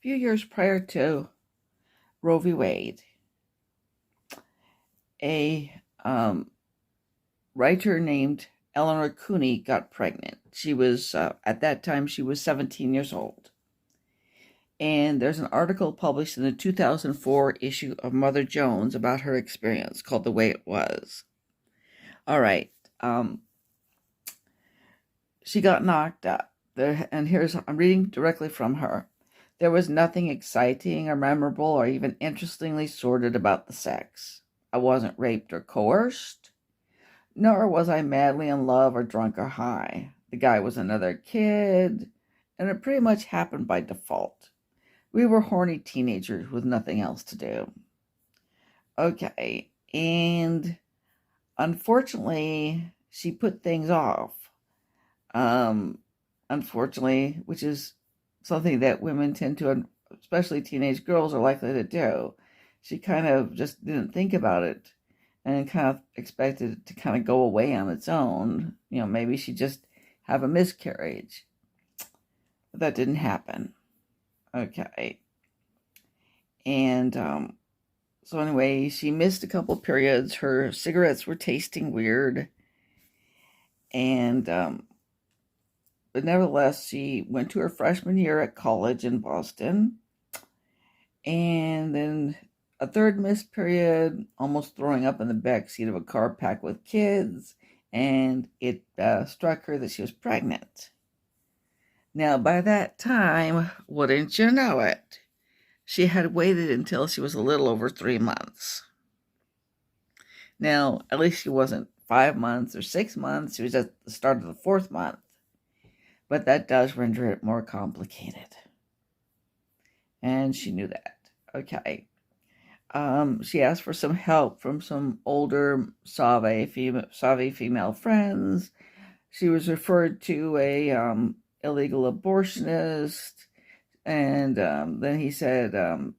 few years prior to Roe v. Wade, a writer named Eleanor Cooney got pregnant. She was, at that time, she was 17 years old. And there's an article published in the 2004 issue of Mother Jones about her experience called The Way It Was. All right. She got knocked up. And I'm reading directly from her. There was nothing exciting or memorable or even interestingly sordid about the sex. I wasn't raped or coerced, nor was I madly in love or drunk or high. The guy was another kid, and it pretty much happened by default. We were horny teenagers with nothing else to do. Okay, and unfortunately, she put things off. Unfortunately, which is something that women tend to, especially teenage girls, are likely to do. She kind of just didn't think about it and kind of expected it to kind of go away on its own. Maybe she just have a miscarriage. But that didn't happen. Okay. And so anyway, she missed a couple periods. Her cigarettes were tasting weird. And but nevertheless, she went to her freshman year at college in Boston. And then a third missed period, almost throwing up in the back seat of a car packed with kids. And it struck her that she was pregnant. Now, by that time, wouldn't you know it, she had waited until she was a little over 3 months. Now, at least she wasn't 5 months or 6 months. She was at the start of the 4th month. But that does render it more complicated. And she knew that. Okay. She asked for some help from some older savvy female friends. She was referred to a illegal abortionist. And then he said, you're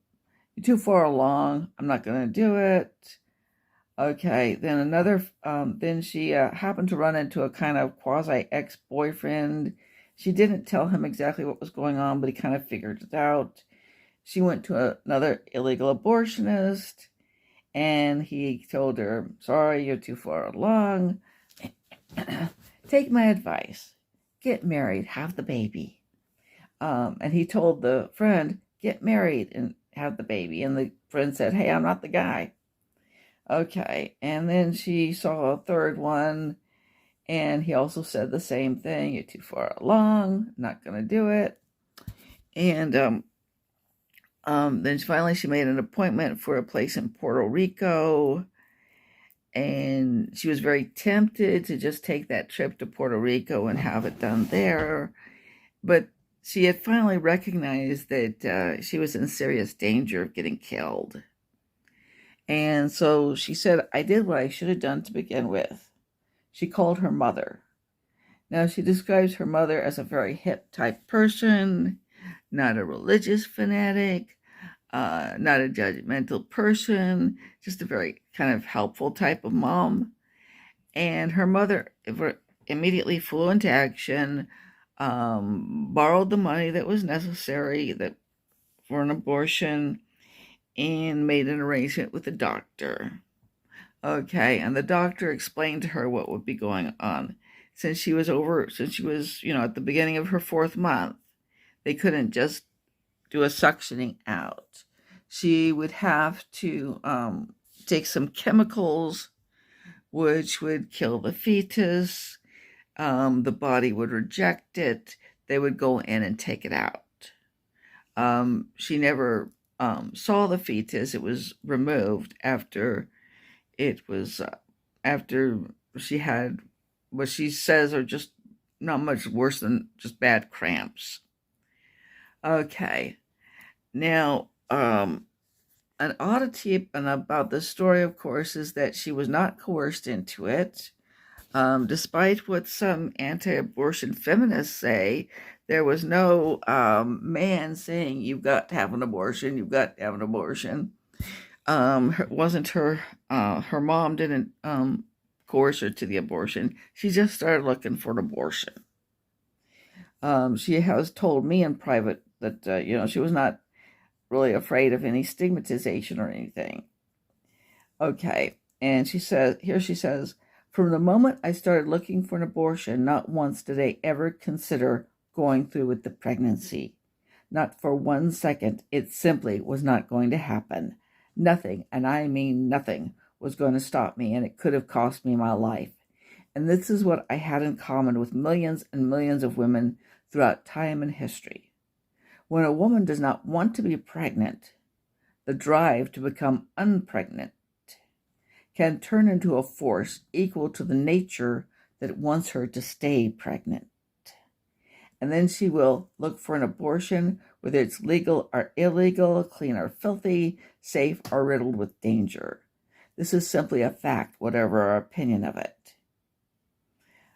too far along. I'm not going to do it. Okay. Then she happened to run into a kind of quasi-ex-boyfriend. She didn't tell him exactly what was going on, but he kind of figured it out. She went to another illegal abortionist, and he told her, sorry, you're too far along. Take my advice. Get married, have the baby. And he told the friend, get married and have the baby. And the friend said, hey, I'm not the guy. Okay. And then she saw a third one, and he also said the same thing. You're too far along. Not going to do it. And then finally she made an appointment for a place in Puerto Rico. And she was very tempted to just take that trip to Puerto Rico and have it done there. But she had finally recognized that she was in serious danger of getting killed. And so she said, I did what I should have done to begin with. She called her mother. Now, she describes her mother as a very hip type person, not a religious fanatic, not a judgmental person, just a very kind of helpful type of mom. And her mother immediately flew into action, borrowed the money that was necessary for an abortion, and made an arrangement with the doctor. Okay, and the doctor explained to her what would be going on. Since she was, at the beginning of her 4th month, they couldn't just do a suctioning out. She would have to take some chemicals which would kill the fetus. The body would reject it. They would go in and take it out. She never saw the fetus. It was removed after she had what she says are just not much worse than just bad cramps. Okay. Now, an oddity about this story, of course, is that she was not coerced into it. Despite what some anti-abortion feminists say, there was no man saying, you've got to have an abortion, you've got to have an abortion. Wasn't her mom didn't coerce her to the abortion. She just started looking for an abortion. She has told me in private that, she was not really afraid of any stigmatization or anything. Okay, and she says, from the moment I started looking for an abortion, not once did I ever consider going through with the pregnancy. Not for 1 second. It simply was not going to happen. Nothing, and I mean nothing, was going to stop me, and it could have cost me my life. And this is what I had in common with millions and millions of women throughout time and history. When a woman does not want to be pregnant, the drive to become unpregnant can turn into a force equal to the nature that wants her to stay pregnant. And then she will look for an abortion, whether it's legal or illegal, clean or filthy, safe or riddled with danger. This is simply a fact, whatever our opinion of it.